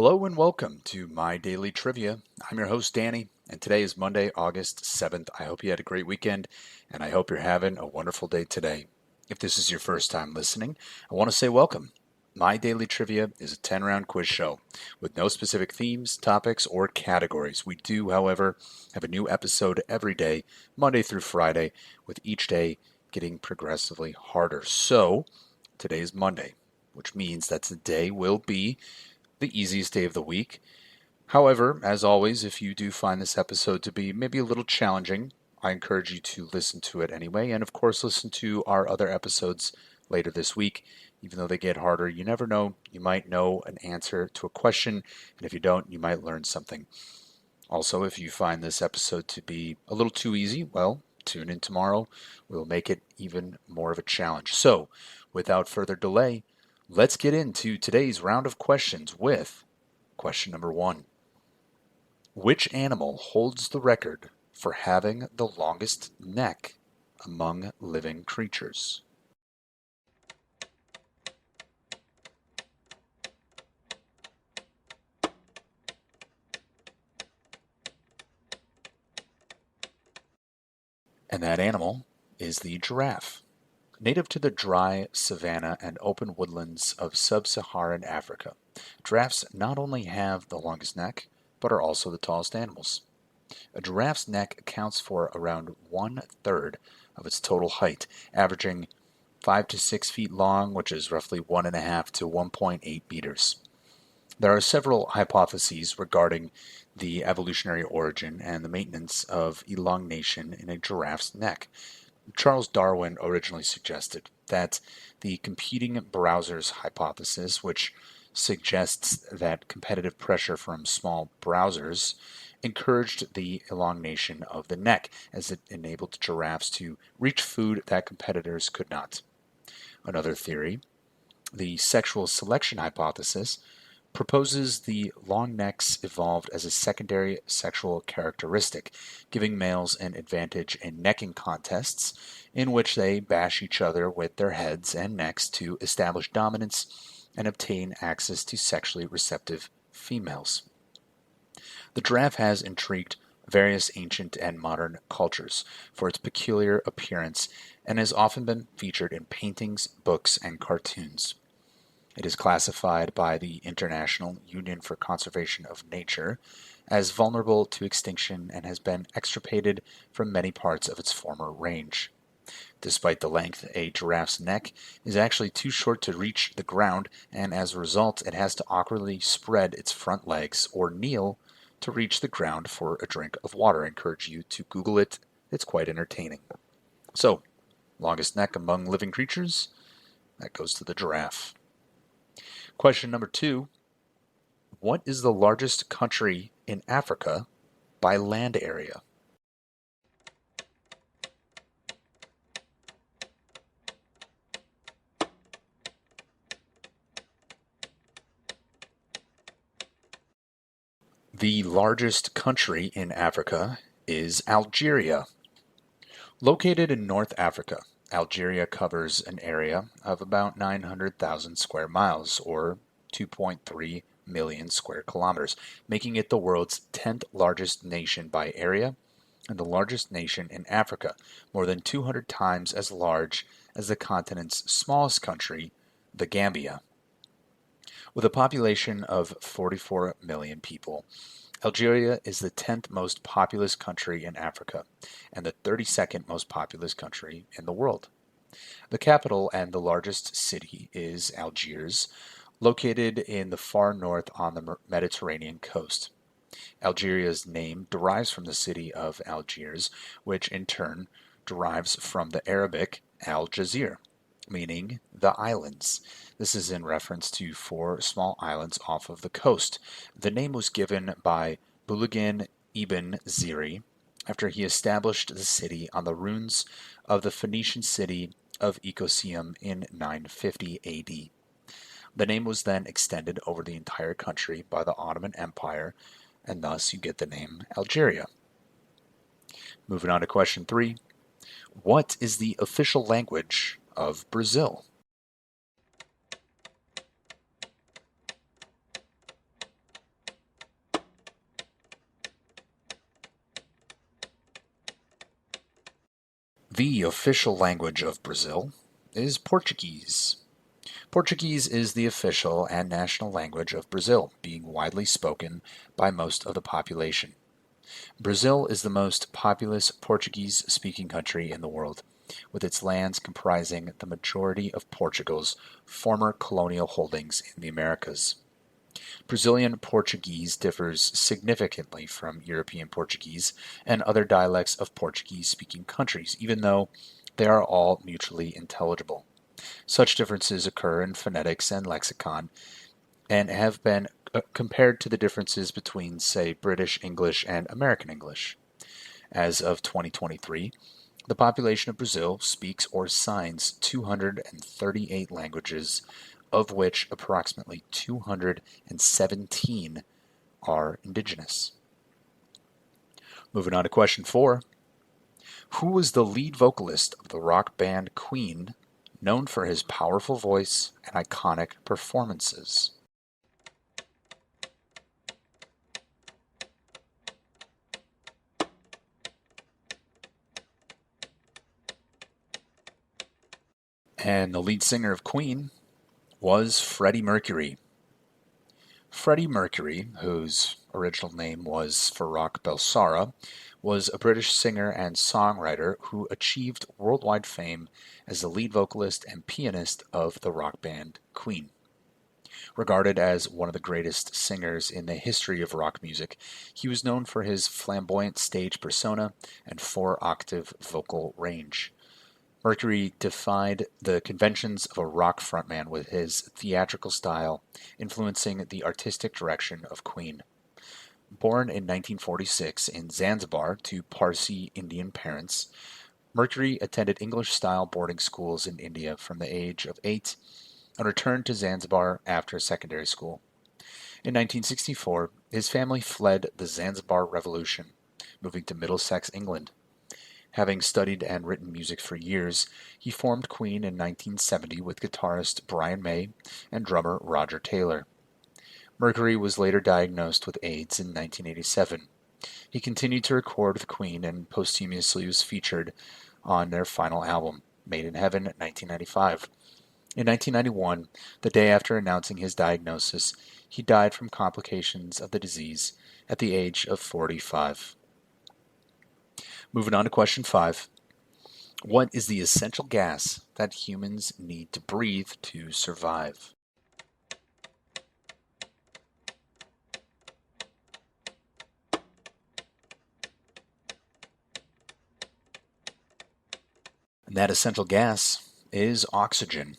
Hello and welcome to My Daily Trivia. I'm your host, Danny, and today is Monday, August 7th. I hope you had a great weekend, and I hope you're having a wonderful day today. If this is your first time listening, I want to say welcome. My Daily Trivia is a 10-round quiz show with no specific themes, topics, or categories. We do, however, have a new episode every day, Monday through Friday, with each day getting progressively harder. So, today is Monday, which means that today will be the easiest day of the week. However, as always, if you do find this episode to be maybe a little challenging, I encourage you to listen to it anyway. And of course, listen to our other episodes later this week. Even though they get harder, you never know. You might know an answer to a question, and if you don't, you might learn something. Also, if you find this episode to be a little too easy, well, tune in tomorrow. We'll make it even more of a challenge. So, without further delay, let's get into today's round of questions with question number 1. Which animal holds the record for having the longest neck among living creatures? And that animal is the giraffe. Native to the dry savanna and open woodlands of sub-Saharan Africa, giraffes not only have the longest neck, but are also the tallest animals. A giraffe's neck accounts for around 1/3 of its total height, averaging 5 to 6 feet long, which is roughly 1.5 to 1.8 meters. There are several hypotheses regarding the evolutionary origin and the maintenance of elongation in a giraffe's neck. Charles Darwin originally suggested that the competing browsers hypothesis, which suggests that competitive pressure from small browsers encouraged the elongation of the neck, as it enabled giraffes to reach food that competitors could not. Another theory, the sexual selection hypothesis, proposes the long necks evolved as a secondary sexual characteristic, giving males an advantage in necking contests in which they bash each other with their heads and necks to establish dominance and obtain access to sexually receptive females. The giraffe has intrigued various ancient and modern cultures for its peculiar appearance and has often been featured in paintings, books, and cartoons. It is classified by the International Union for Conservation of Nature as vulnerable to extinction and has been extirpated from many parts of its former range. Despite the length, a giraffe's neck is actually too short to reach the ground, and as a result, it has to awkwardly spread its front legs or kneel to reach the ground for a drink of water. I encourage you to Google it. It's quite entertaining. So, longest neck among living creatures? That goes to the giraffe. Question number 2. What is the largest country in Africa by land area? The largest country in Africa is Algeria. Located in North Africa, Algeria covers an area of about 900,000 square miles, or 2.3 million square kilometers, making it the world's 10th largest nation by area and the largest nation in Africa, more than 200 times as large as the continent's smallest country, the Gambia. With a population of 44 million people, Algeria is the 10th most populous country in Africa and the 32nd most populous country in the world. The capital and the largest city is Algiers, located in the far north on the Mediterranean coast. Algeria's name derives from the city of Algiers, which in turn derives from the Arabic Al Jazir, meaning the islands. This is in reference to 4 small islands off of the coast. The name was given by Bulugan ibn Ziri after he established the city on the ruins of the Phoenician city of Icosium in 950 AD. The name was then extended over the entire country by the Ottoman Empire, and thus you get the name Algeria. Moving on to question 3. What is the official language of Brazil? The official language of Brazil is Portuguese. Portuguese is the official and national language of Brazil, being widely spoken by most of the population. Brazil is the most populous Portuguese-speaking country in the world, with its lands comprising the majority of Portugal's former colonial holdings in the Americas. Brazilian Portuguese differs significantly from European Portuguese and other dialects of Portuguese-speaking countries, even though they are all mutually intelligible. Such differences occur in phonetics and lexicon and have been compared to the differences between, say, British English and American English. As of 2023, the population of Brazil speaks or signs 238 languages, of which approximately 217 are indigenous. Moving on to question 4. Who was the lead vocalist of the rock band Queen, known for his powerful voice and iconic performances? And the lead singer of Queen was Freddie Mercury. Freddie Mercury, whose original name was Farrokh Bulsara, was a British singer and songwriter who achieved worldwide fame as the lead vocalist and pianist of the rock band Queen. Regarded as one of the greatest singers in the history of rock music, he was known for his flamboyant stage persona and four-octave vocal range. Mercury defied the conventions of a rock frontman with his theatrical style, influencing the artistic direction of Queen. Born in 1946 in Zanzibar to Parsi Indian parents, Mercury attended English-style boarding schools in India from the age of 8 and returned to Zanzibar after secondary school. In 1964, his family fled the Zanzibar Revolution, moving to Middlesex, England. Having studied and written music for years, he formed Queen in 1970 with guitarist Brian May and drummer Roger Taylor. Mercury was later diagnosed with AIDS in 1987. He continued to record with Queen and posthumously was featured on their final album, Made in Heaven, 1995. In 1991, the day after announcing his diagnosis, he died from complications of the disease at the age of 45. Moving on to question 5. What is the essential gas that humans need to breathe to survive? And that essential gas is oxygen.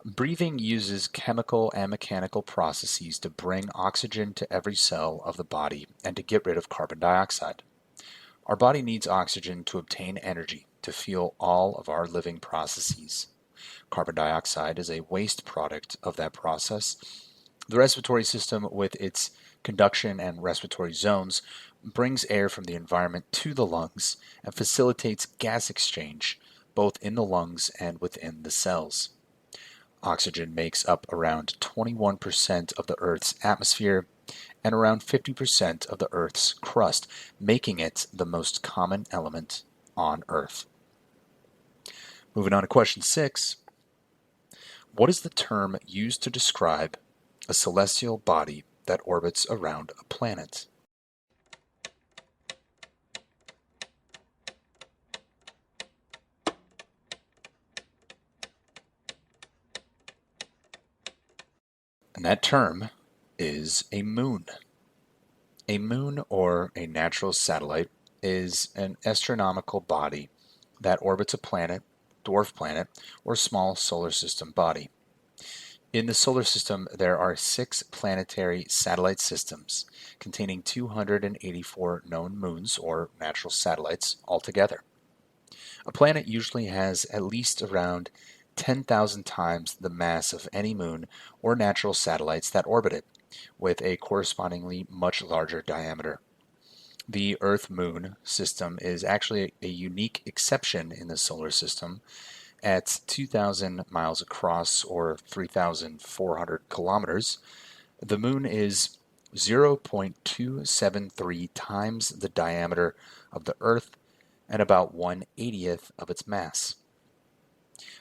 Breathing uses chemical and mechanical processes to bring oxygen to every cell of the body and to get rid of carbon dioxide. Our body needs oxygen to obtain energy to fuel all of our living processes. Carbon dioxide is a waste product of that process. The respiratory system, with its conduction and respiratory zones, brings air from the environment to the lungs and facilitates gas exchange both in the lungs and within the cells. Oxygen makes up around 21% of the Earth's atmosphere and around 50% of the Earth's crust, making it the most common element on Earth. Moving on to question 6. What is the term used to describe a celestial body that orbits around a planet? And that term is a moon. A moon, or a natural satellite, is an astronomical body that orbits a planet, dwarf planet, or small solar system body. In the solar system, there are 6 planetary satellite systems containing 284 known moons, or natural satellites, altogether. A planet usually has at least around 10,000 times the mass of any moon or natural satellites that orbit it, with a correspondingly much larger diameter. The Earth-Moon system is actually a unique exception in the solar system. At 2,000 miles across, or 3,400 kilometers, the Moon is 0.273 times the diameter of the Earth and about 1/80th of its mass.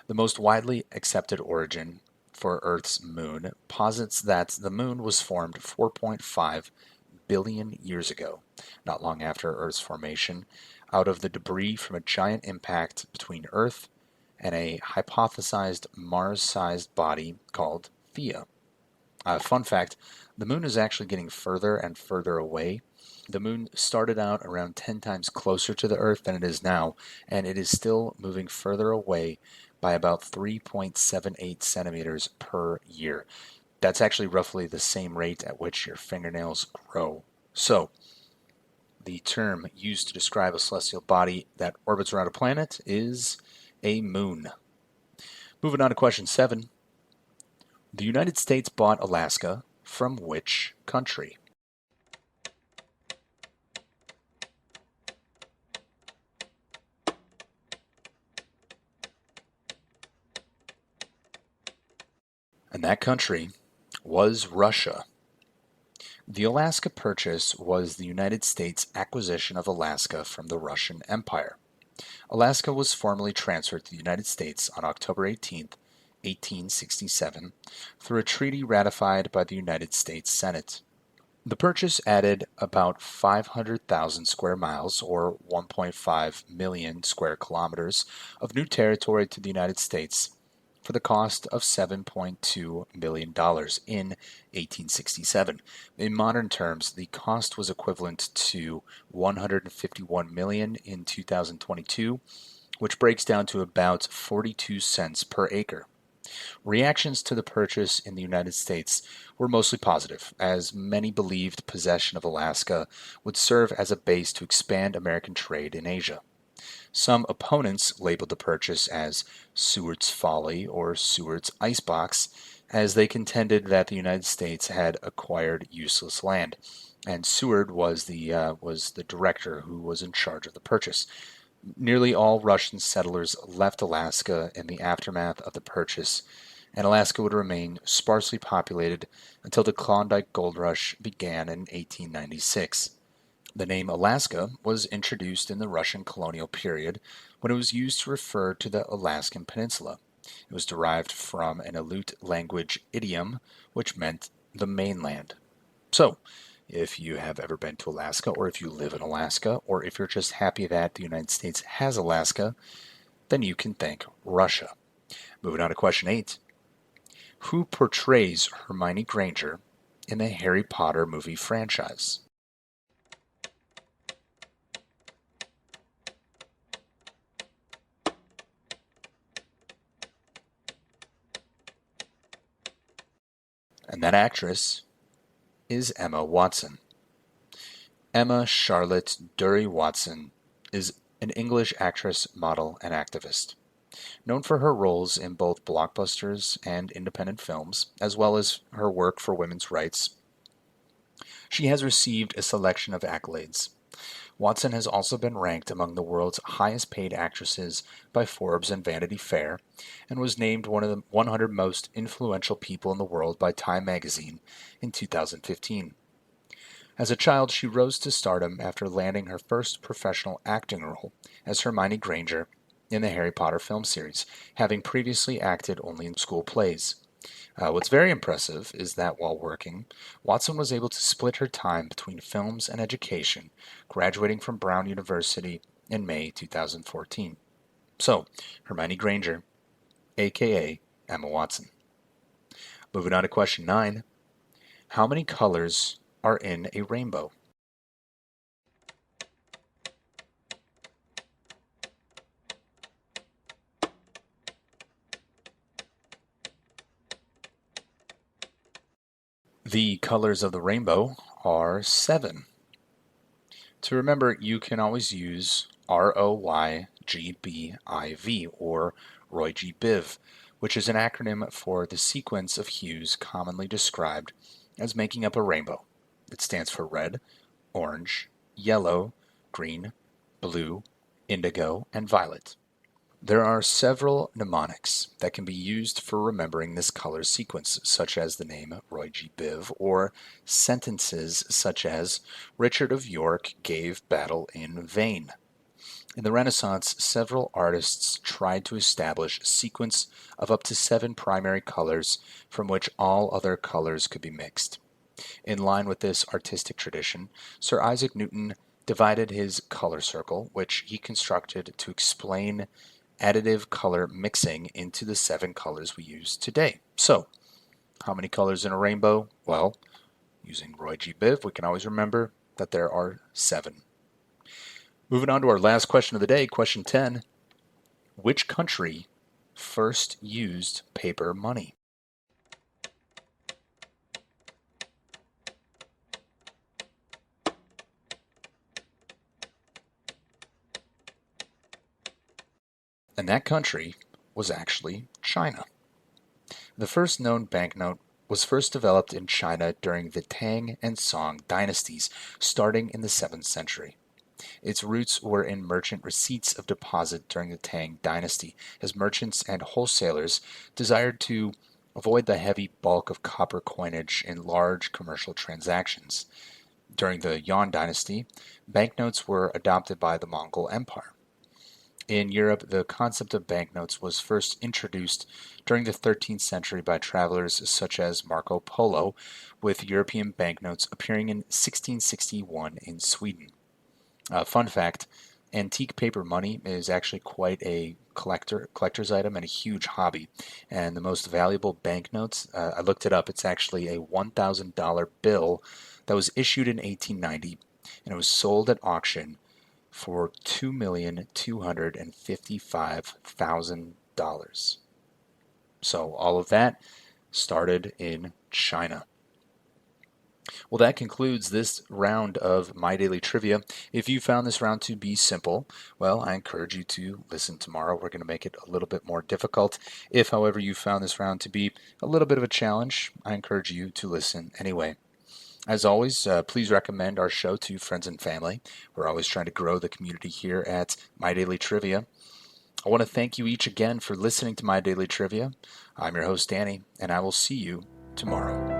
The most widely accepted origin for Earth's moon posits that the moon was formed 4.5 billion years ago, not long after Earth's formation, out of the debris from a giant impact between Earth and a hypothesized Mars-sized body called Theia. Fun fact, the moon is actually getting further and further away. The moon started out around 10 times closer to the Earth than it is now, and it is still moving further away by about 3.78 centimeters per year. That's actually roughly the same rate at which your fingernails grow. So, the term used to describe a celestial body that orbits around a planet is a moon. Moving on to question 7. The United States bought Alaska from which country? And that country was Russia. The Alaska Purchase was the United States' acquisition of Alaska from the Russian Empire. Alaska was formally transferred to the United States on October 18, 1867, through a treaty ratified by the United States Senate. The purchase added about 500,000 square miles, or 1.5 million square kilometers, of new territory to the United States for the cost of $7.2 million in 1867. In modern terms, the cost was equivalent to $151 million in 2022, which breaks down to about 42 cents per acre. Reactions to the purchase in the United States were mostly positive, as many believed possession of Alaska would serve as a base to expand American trade in Asia. Some opponents labeled the purchase as Seward's Folly or Seward's Icebox, as they contended that the United States had acquired useless land, and Seward was the director who was in charge of the purchase. Nearly all Russian settlers left Alaska in the aftermath of the purchase, and Alaska would remain sparsely populated until the Klondike Gold Rush began in 1896. The name Alaska was introduced in the Russian colonial period when it was used to refer to the Alaskan Peninsula. It was derived from an Aleut language idiom which meant the mainland. So, if you have ever been to Alaska, or if you live in Alaska, or if you're just happy that the United States has Alaska, then you can thank Russia. Moving on to question 8. Who portrays Hermione Granger in the Harry Potter movie franchise? And that actress is Emma Watson. Emma Charlotte Dury Watson is an English actress, model, and activist. Known for her roles in both blockbusters and independent films, as well as her work for women's rights, she has received a selection of accolades. Watson has also been ranked among the world's highest paid actresses by Forbes and Vanity Fair, and was named one of the 100 most influential people in the world by Time magazine in 2015. As a child, she rose to stardom after landing her first professional acting role as Hermione Granger in the Harry Potter film series, having previously acted only in school plays. What's very impressive is that while working, Watson was able to split her time between films and education, graduating from Brown University in May 2014. So, Hermione Granger, aka Emma Watson. Moving on to question 9. How many colors are in a rainbow? The colors of the rainbow are 7. To remember, you can always use ROYGBIV, or Roy G. Biv, which is an acronym for the sequence of hues commonly described as making up a rainbow. It stands for red, orange, yellow, green, blue, indigo, and violet. There are several mnemonics that can be used for remembering this color sequence, such as the name Roy G. Biv, or sentences such as Richard of York gave battle in vain. In the Renaissance, several artists tried to establish a sequence of up to 7 primary colors from which all other colors could be mixed. In line with this artistic tradition, Sir Isaac Newton divided his color circle, which he constructed to explain additive color mixing, into the 7 colors we use today. So, how many colors in a rainbow? Well, using Roy G. Biv, we can always remember that there are 7. Moving on to our last question of the day, question 10. Which country first used paper money? And that country was actually China. The first known banknote was first developed in China during the Tang and Song dynasties, starting in the 7th century. Its roots were in merchant receipts of deposit during the Tang dynasty, as merchants and wholesalers desired to avoid the heavy bulk of copper coinage in large commercial transactions. During the Yuan dynasty, banknotes were adopted by the Mongol Empire. In Europe, the concept of banknotes was first introduced during the 13th century by travelers such as Marco Polo, with European banknotes appearing in 1661 in Sweden. Fun fact, antique paper money is actually quite a collector's item and a huge hobby. And the most valuable banknotes, I looked it up, it's actually a $1,000 bill that was issued in 1890, and it was sold at auction for $2,255,000. So all of that started in China. Well, that concludes this round of My Daily Trivia. If you found this round to be simple, well, I encourage you to listen tomorrow. We're going to make it a little bit more difficult. If, however, you found this round to be a little bit of a challenge, I encourage you to listen anyway. As always, please recommend our show to friends and family. We're always trying to grow the community here at My Daily Trivia. I want to thank you each again for listening to My Daily Trivia. I'm your host, Danny, and I will see you tomorrow.